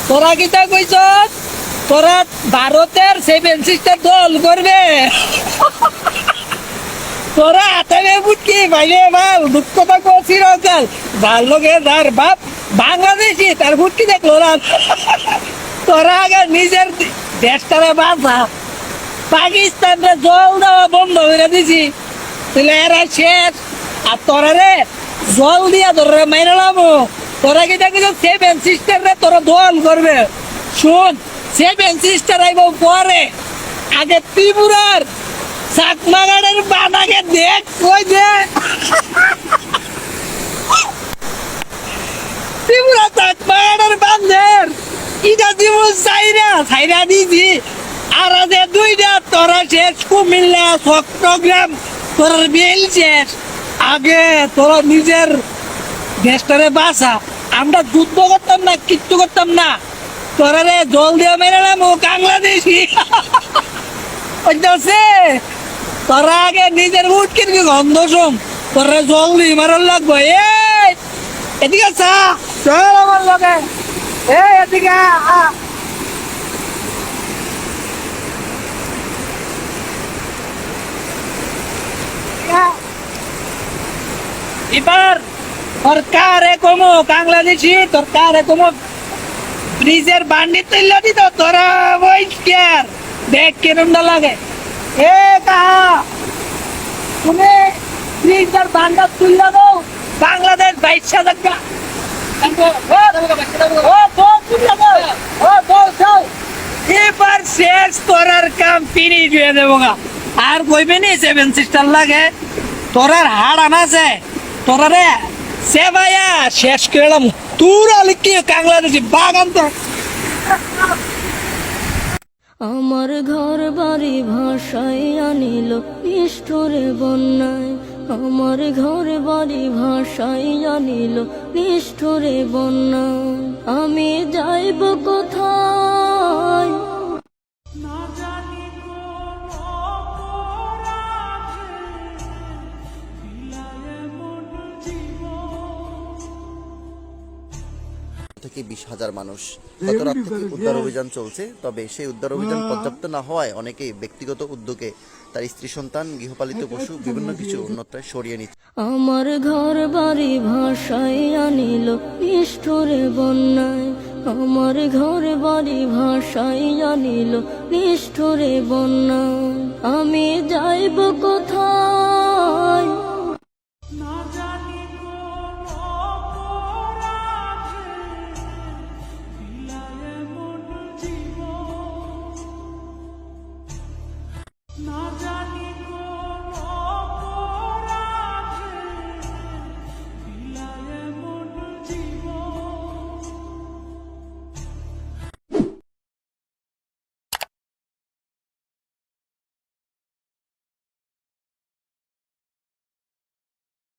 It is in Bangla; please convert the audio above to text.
তোরা কিতা কইছ তোরা ভারতের 7 সিস্টার দল করবে তোরা হাতে বুটকি ভাইলে বাল দুঃখ তো করছিল কাল ভাল লোকে তার বাপ বাংলাদেশি তার বুটকি দেখলো না তোরা আগে নিজের দেশটারে বাঁচা পাকিস্তানরে জল দেওয়া বন্ধ করে দিছি তাহলে এরা শেষ আর তোরা রে জল দিয়া তোরা মাইনে লামো তোরা কি দেখি 7 সিস্টার রে তোরা দল করবে শুন 7 সিস্টার আইব পরে আগে ত্রিপুরার চাকমাগাড়ের বানাকে দেখ কই যে ত্রিপুরা চাকমাগাড়ের বান্ধের ইটা দিব সাইরা দিছি আর আছে 2টা তোরা শেষ কুমিল্লা চট্টগ্রাম তোর বেল শেষ আগে তোরা নিজের দেশটারে বাঁচা আমরা যুদ্ধ করতাম না কিচ্ছু করতাম না তোরা রে জল দিয়ে মেরে নাম বাংলাদেশি তোরা আগে নিজের উঠ কিনবি গন্ধ শুন তোরা জল দিয়ে মারার লাগবো এদিকে চা চল আমার লগে এদিকে এবার সরকারে কমো বাংলাদেশি সরকারে কমো ব্রিজের বান্ডি তুললে দিত তোরা ওই কেয়ার দেখ কিরমটা লাগে কাহা তুমি ব্রিজের বান্ডা তুললে দাও বাংলাদেশ 22,000 টাকা এবার শেষ তোরার কাম ফিনিশ হয়ে দেবো আর কইবে নি 7 সিস্টার লাগে তোরার হাড় আনাছে তোরা রে সে ভাইয়া শেষ করলাম তোর আলি কি বাংলাদেশি বাগান তো আমার ঘর বাড়ি ভাষায় আনিল নিষ্ঠুরে বন্যায় আমার ঘর বাড়ি ভাষায় আনিল নিষ্ঠুরে বন্যায় আমি যাইব কোথায় থেকে 20,000 মানুষ গত রাত থেকে উদ্ধার অভিযান চলছে তবে সেই উদ্ধার অভিযান পর্যাপ্ত না হওয়ায় অনেকেই ব্যক্তিগত উদ্যোগে তার স্ত্রী সন্তান গৃহপালিত পশু বিভিন্ন কিছু অন্যত্র সরিয়ে নিচ্ছে আমার ঘর বাড়ি ভাষায় আনিল নিষ্ঠুরে বন্যায় আমার ঘর বাড়ি ভাষায় আনিল নিষ্ঠুরে বন্যায় আমি যাইব কোথায় না